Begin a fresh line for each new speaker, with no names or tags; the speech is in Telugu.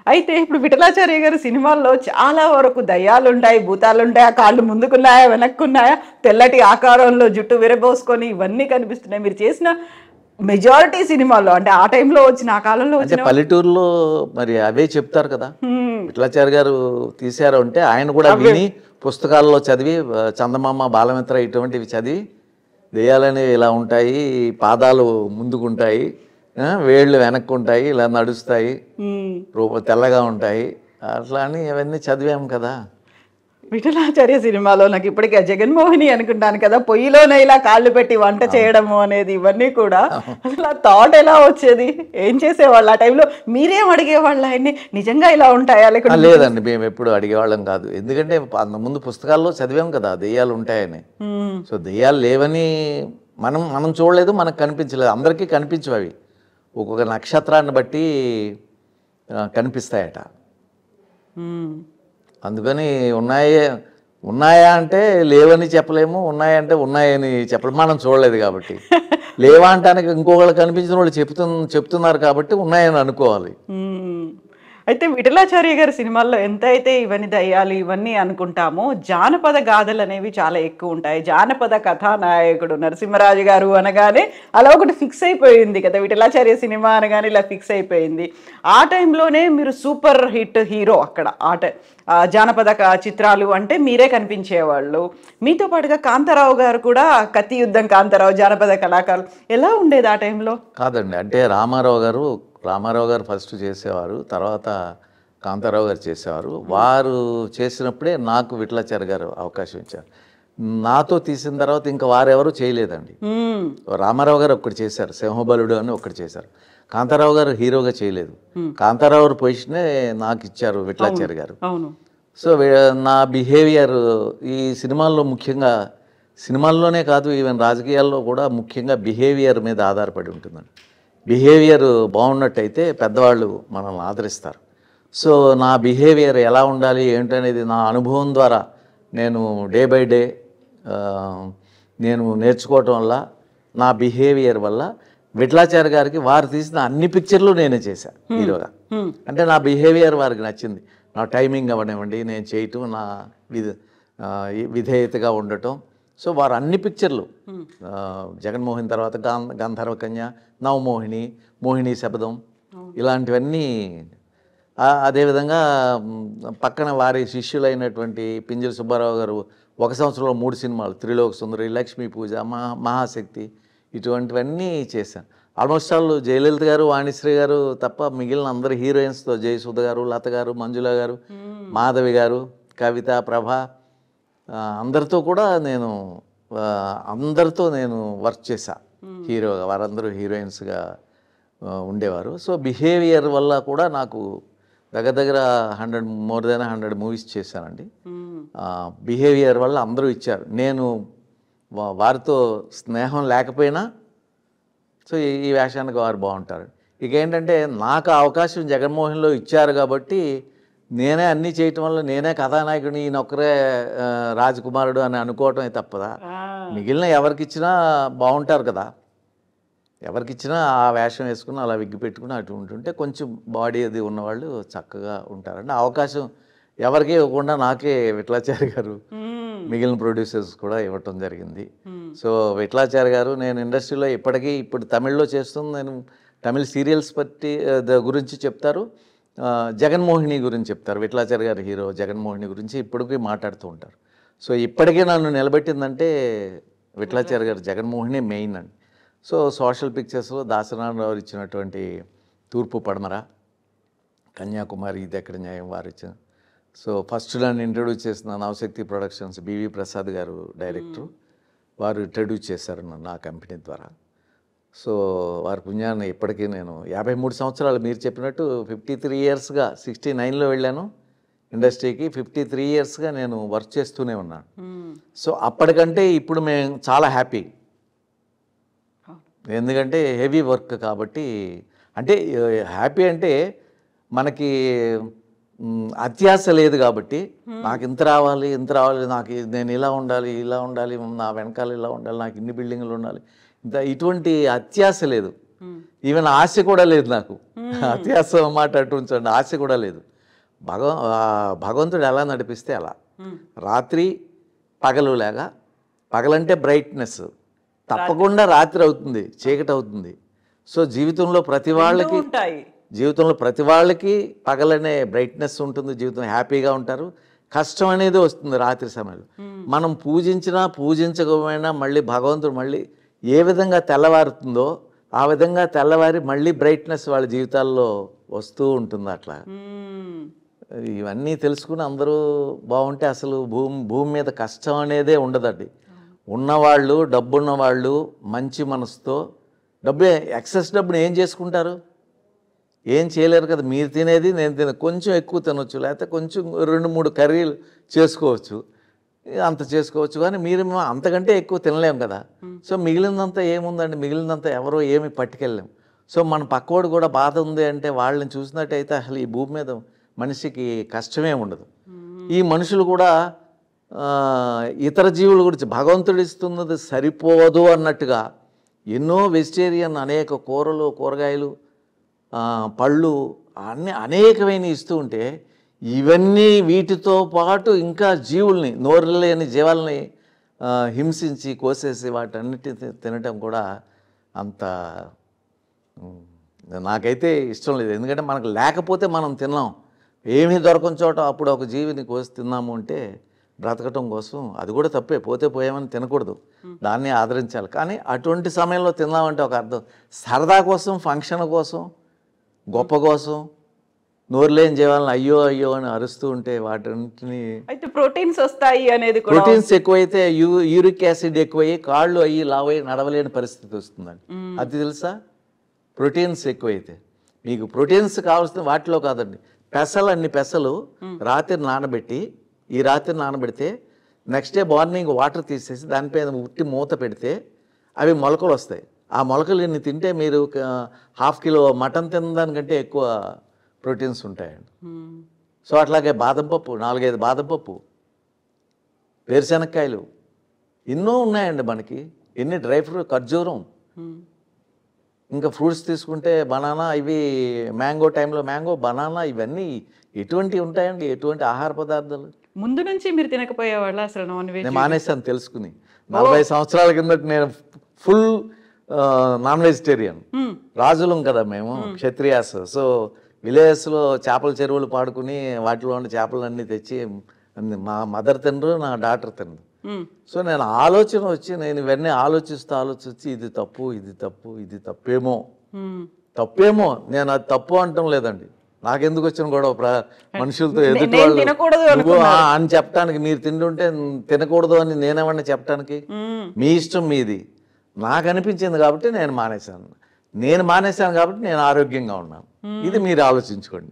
అయితే ఇప్పుడు విఠలాచార్య గారి సినిమాల్లో చాలా వరకు దయ్యాలుంటాయి, భూతాలుంటాయి, ఆ కాళ్ళు ముందుకున్నాయా, వెనక్కున్నాయా, తెల్లటి ఆకారంలో జుట్టు విరబోసుకొని ఇవన్నీ కనిపిస్తున్నాయి. మీరు చేసిన మెజారిటీ సినిమాల్లో అంటే ఆ టైంలో వచ్చిన, ఆ కాలంలో
అంటే
వచ్చిన
పల్లెటూరులో మరి అవే చెప్తారు కదా. విఠలాచార్య గారు తీశారు అంటే ఆయన కూడా
అవే.
విని పుస్తకాల్లో చదివి చందమామ బాలమిత్ర ఇటువంటివి చదివి దెయ్యాలనేవి ఇలా ఉంటాయి, పాదాలు ముందుకుంటాయి, వేళ్ళు వెనక్కు ఉంటాయి, ఇలా నడుస్తాయి, తెల్లగా ఉంటాయి, అట్లా అని ఇవన్నీ చదివాము కదా.
విఠలాచార్య సినిమాలో నాకు ఇప్పటికీ ఆ జగన్మోహిని అనుకుంటాను కదా, పొయ్యిలోనే ఇలా కాళ్ళు పెట్టి వంట చేయడము అనేది, ఇవన్నీ కూడా అసలు ఆ థాట్ ఎలా వచ్చేది, ఏం చేసేవాళ్ళు ఆ టైంలో, మీరేం అడిగేవాళ్ళు ఆయన్ని, నిజంగా ఇలా ఉంటాయా లేకపోతే?
లేదండి, మేము ఎప్పుడు అడిగేవాళ్ళం కాదు. ఎందుకంటే ముందు పుస్తకాల్లో చదివాం కదా దెయ్యాలు ఉంటాయని. సో దెయ్యాలు లేవని మనం మనం చూడలేదు, మనకు కనిపించలేదు. అందరికీ కనిపించవు అవి, ఒక్కొక్క నక్షత్రాన్ని బట్టి కనిపిస్తాయట. అందుకని ఉన్నాయా అంటే లేవని చెప్పలేము, ఉన్నాయంటే ఉన్నాయని చెప్పలేము, మనం చూడలేదు కాబట్టి. లేవా అంటానికి ఇంకొకళ్ళు కనిపించిన వాళ్ళు చెప్తున్నారు కాబట్టి ఉన్నాయని అనుకోవాలి.
అయితే విఠలాచార్య గారి సినిమాల్లో ఎంత అయితే ఇవన్నీ దయ్యాలు ఇవన్నీ అనుకుంటామో, జానపద గాథలు అనేవి చాలా ఎక్కువ ఉంటాయి. జానపద కథానాయకుడు నరసింహరాజు గారు అనగానే అలా ఒకటి ఫిక్స్ అయిపోయింది కదా, విఠలాచార్య సినిమా అనగానే ఇలా ఫిక్స్ అయిపోయింది. ఆ టైంలోనే మీరు సూపర్ హిట్ హీరో అక్కడ. జానపద చిత్రాలు అంటే మీరే కనిపించేవాళ్ళు. మీతో పాటుగా కాంతారావు గారు కూడా, కత్తి యుద్ధం కాంతారావు, జానపద కళాకారులు, ఎలా ఉండేది ఆ టైంలో?
కాదండి, అంటే రామారావు గారు ఫస్ట్ చేసేవారు, తర్వాత కాంతారావు గారు చేసేవారు. వారు చేసినప్పుడే నాకు విఠలాచార్య గారు అవకాశం ఇచ్చారు. నాతో తీసిన తర్వాత ఇంకా వారెవరు చేయలేదండి. రామారావు గారు ఒక్కటి చేశారు, సింహబలుడు అని ఒక్కటి చేశారు. కాంతారావు గారు హీరోగా చేయలేదు. కాంతారావు గారు పొజిషనే నాకు ఇచ్చారు విఠలాచార్య గారు. సో నా బిహేవియర్ ఈ సినిమాల్లో, ముఖ్యంగా సినిమాల్లోనే కాదు, ఈవెన్ రాజకీయాల్లో కూడా ముఖ్యంగా బిహేవియర్ మీద ఆధారపడి ఉంటుందండి. బిహేవియర్ బాగున్నట్టయితే పెద్దవాళ్ళు మనల్ని ఆదరిస్తారు. సో నా బిహేవియర్ ఎలా ఉండాలి ఏంటనేది నా అనుభవం ద్వారా నేను డే బై డే నేను నేర్చుకోవటం వల్ల, నా బిహేవియర్ వల్ల విఠలాచార్య గారికి వారు తీసిన అన్ని పిక్చర్లు నేనే చేశాను హీరోగా. అంటే నా బిహేవియర్ వారికి నచ్చింది. నా టైమింగ్ అవ్వనివ్వండి, నేను చేయటం, నా విధేయతగా ఉండటం. సో వారు అన్ని పిక్చర్లు, జగన్మోహన్ తర్వాత గంధర్వ కన్య, నవమోహిని, మోహిని శబదం, ఇలాంటివన్నీ. అదేవిధంగా పక్కన వారి శిష్యులైనటువంటి పింజల సుబ్బారావు గారు 1 సంవత్సరంలో 3 సినిమాలు, త్రిలోక సుందరి, లక్ష్మీ పూజ, మహాశక్తి, ఇటువంటివన్నీ చేశాను. ఆల్మోస్ట్ ఆల్ జయలలిత గారు, వాణిశ్రీ గారు తప్ప మిగిలిన అందరు హీరోయిన్స్తో, జయసుధ గారు, లత గారు, మంజుల గారు, మాధవి గారు, కవిత, ప్రభ, అందరితో కూడా అందరితో నేను వర్క్ చేశా హీరోగా. వారందరూ హీరోయిన్స్గా ఉండేవారు. సో బిహేవియర్ వల్ల కూడా నాకు దగ్గర 100 మూవీస్ చేశానండి. బిహేవియర్ వల్ల అందరూ ఇచ్చారు. నేను వారితో స్నేహం లేకపోయినా సో ఈ వేషానికి వారు బాగుంటారు. ఇక ఏంటంటే నాకు అవకాశం జగన్మోహన్లో ఇచ్చారు కాబట్టి నేనే అన్నీ చేయటం వల్ల నేనే కథానాయకుడిని, ఈయనొక్కరే రాజకుమారుడు అని అనుకోవటమే తప్పదా. మిగిలిన ఎవరికిచ్చినా బాగుంటారు కదా. ఎవరికిచ్చినా ఆ వేషం వేసుకుని అలా విగ్గి పెట్టుకుని అటు ఉంటుంటే కొంచెం బాడీ అది ఉన్నవాళ్ళు చక్కగా ఉంటారండి. అవకాశం ఎవరికి ఇవ్వకుండా నాకే విఠలాచార్య గారు, మిగిలిన ప్రొడ్యూసర్స్ కూడా ఇవ్వటం జరిగింది. సో విఠలాచార్య గారు, నేను ఇండస్ట్రీలో ఇప్పుడు తమిళ్లో చేస్తుంది, నేను తమిళ్ సీరియల్స్ గురించి చెప్తారు, జగన్మోహిని గురించి చెప్తారు. విఠలాచార్య గారు హీరో, జగన్మోహిని గురించి ఇప్పటికీ మాట్లాడుతూ ఉంటారు. సో ఇప్పటికీ నన్ను నిలబెట్టిందంటే విఠలాచార్య గారు, జగన్మోహిని మెయిన్ అండి. సో సోషల్ పిక్చర్స్లో దాసనారాయణరావు ఇచ్చినటువంటి తూర్పు పడమర, కన్యాకుమారి, ఇది ఎక్కడ న్యాయం వారు ఇచ్చిన. సో ఫస్ట్ నన్ను ఇంట్రడ్యూస్ చేసిన నవశక్తి ప్రొడక్షన్స్, బివి ప్రసాద్ గారు డైరెక్టరు, వారు ఇంట్రడ్యూస్ చేశారు నన్ను ఆ కంపెనీ ద్వారా. సో వారి పుణ్యాన్ని ఇప్పటికీ నేను 53 సంవత్సరాలు, మీరు చెప్పినట్టు 53 ఇయర్స్గా, 69లో వెళ్ళాను ఇండస్ట్రీకి, 53 ఇయర్స్గా నేను వర్క్ చేస్తూనే ఉన్నాను. సో అప్పటికంటే ఇప్పుడు మేము చాలా హ్యాపీ, ఎందుకంటే హెవీ వర్క్ కాబట్టి. అంటే హ్యాపీ అంటే మనకి అత్యాశ లేదు కాబట్టి, నాకు ఇంత రావాలి, నాకు నేను ఇలా ఉండాలి, నా వెనకాల ఇలా ఉండాలి, నాకు ఇన్ని బిల్డింగ్లు ఉండాలి, ఇటువంటి అత్యాశ లేదు. ఈవెన్ ఆశ కూడా లేదు నాకు. అత్యాసం మాట అటు ఉంచండి, ఆశ కూడా లేదు. భగవంతుడు ఎలా నడిపిస్తే అలా. రాత్రి పగలు లాగా, పగలంటే బ్రైట్నెస్, తప్పకుండా రాత్రి అవుతుంది, చీకటి అవుతుంది. సో జీవితంలో ప్రతి వాళ్ళకి పగలనే బ్రైట్నెస్ ఉంటుంది, జీవితం హ్యాపీగా ఉంటారు. కష్టం అనేది వస్తుంది రాత్రి సమయంలో. మనం పూజించినా పూజించకపోయినా మళ్ళీ భగవంతుడు మళ్ళీ ఏ విధంగా తెల్లవారుతుందో ఆ విధంగా తెల్లవారి మళ్ళీ బ్రైట్నెస్ వాళ్ళ జీవితాల్లో వస్తూ ఉంటుంది. అట్లా ఇవన్నీ తెలుసుకుని అందరూ బాగుంటే అసలు భూమి మీద కష్టం అనేదే ఉండదండి. ఉన్నవాళ్ళు, డబ్బున్న వాళ్ళు మంచి మనసుతో, ఎక్సెస్ డబ్బుని ఏం చేసుకుంటారు? ఏం చేయలేరు కదా. మీరు తినేది నేను కొంచెం ఎక్కువ తినొచ్చు, లేకపోతే కొంచెం 2-3 కర్రీలు చేసుకోవచ్చు, అంత చేసుకోవచ్చు. కానీ మీరు అంతకంటే ఎక్కువ తినలేం కదా. సో మిగిలినంతా ఏముందండి, మిగిలినంతా ఎవరో ఏమి పట్టుకెళ్ళలేం. సో మన పక్కవాడు కూడా బాధ ఉంది అంటే వాళ్ళని చూసినట్టయితే అసలు ఈ భూమి మీద మనిషికి కష్టమే ఉండదు. ఈ మనుషులు కూడా ఇతర జీవుల గురించి భగవంతుడు ఇస్తున్నది సరిపోదు అన్నట్టుగా ఎన్నో వెజిటేరియన్ అనేక కూరలు, కూరగాయలు, పళ్ళు అన్నీ అనేకమైన ఇస్తూ ఉంటే ఇవన్నీ వీటితో పాటు ఇంకా జీవుల్ని, నోరు లేని జీవాలని హింసించి కోసేసి వాటన్నిటిని తినటం కూడా అంత నాకైతే ఇష్టం లేదు. ఎందుకంటే మనకు లేకపోతే మనం తిన్నాం, ఏమీ దొరకని చోట అప్పుడు ఒక జీవిని కోసి తిన్నాము అంటే బ్రతకటం కోసం అది కూడా తప్పే. పోతే పోయామని తినకూడదు, దాన్ని ఆదరించాలి. కానీ అటువంటి సమయంలో తిన్నామంటే ఒక అర్థం, సరదా కోసం, ఫంక్షన్ కోసం, గొప్ప కోసం నోరు లేని జీవాలను అయ్యో అయ్యో అని అరుస్తూ ఉంటే వాటిని
అయితే ప్రోటీన్స్ వస్తాయి అనేది కూడా,
ప్రోటీన్స్ ఎక్కువైతే యూరిక్ యాసిడ్ ఎక్కువయ్యి కాళ్ళు అయ్యి లావై నడవలేని పరిస్థితి వస్తుందండి. అది తెలుసా? ప్రోటీన్స్ ఎక్కువైతే మీకు ప్రోటీన్స్ కావాల్సిన వాటిలో కాదండి, అన్ని పెసలు రాత్రి నానబెట్టి, ఈ రాత్రి నానబెడితే నెక్స్ట్ డే మార్నింగ్ వాటర్ తీసేసి దానిపైన ఉట్టి మూత పెడితే అవి మొలకలు వస్తాయి. ఆ మొలకలు ఇన్ని తింటే మీరు 1/2 కిలో మటన్ తినడానికంటే ఎక్కువ ప్రోటీన్స్ ఉంటాయండి. సో అట్లాగే బాదం పప్పు, 4-5 బాదం పప్పు, వేరుశెనక్కాయలు ఎన్నో ఉన్నాయండి మనకి. ఎన్ని డ్రై ఫ్రూట్, ఖర్జూరం, ఇంకా ఫ్రూట్స్ తీసుకుంటే బనానా, ఇవి మ్యాంగో టైంలో మ్యాంగో, బనానా, ఇవన్నీ ఎటువంటివి ఉంటాయండి, ఎటువంటి ఆహార పదార్థాలు.
ముందు నుంచి మీరు తినకపోయేవాళ్ళ అసలు నాన్ వెజ్?
నేను మానేసాను తెలుసుకుని. 40 సంవత్సరాల కిందట నేను ఫుల్ నాన్ వెజిటేరియన్. రాజులం కదా మేము, క్షత్రియాస్. సో విలేజెస్లో చేపల చెరువులు పాడుకుని వాటిలో ఉన్న చేపలన్నీ తెచ్చి మా మదర్ తినరు, నా డాటర్ తినరు. సో నేను ఆలోచన వచ్చి నేను ఇవన్నీ ఆలోచించి ఇది తప్పు, ఇది తప్పు, ఇది తప్పేమో. నేను అది తప్పు అంటం లేదండి, నాకెందుకు వచ్చిన గొడవ మనుషులతో, ఎదుటి వాళ్ళు అని చెప్పడానికి. మీరు తింటుంటే తినకూడదు అని నేనేమన్నా చెప్పడానికి? మీ ఇష్టం మీది. నాకు అనిపించింది కాబట్టి నేను మానేశాను కాబట్టి నేను ఆరోగ్యంగా ఉన్నాను. ఇది మీరు ఆలోచించుకోండి.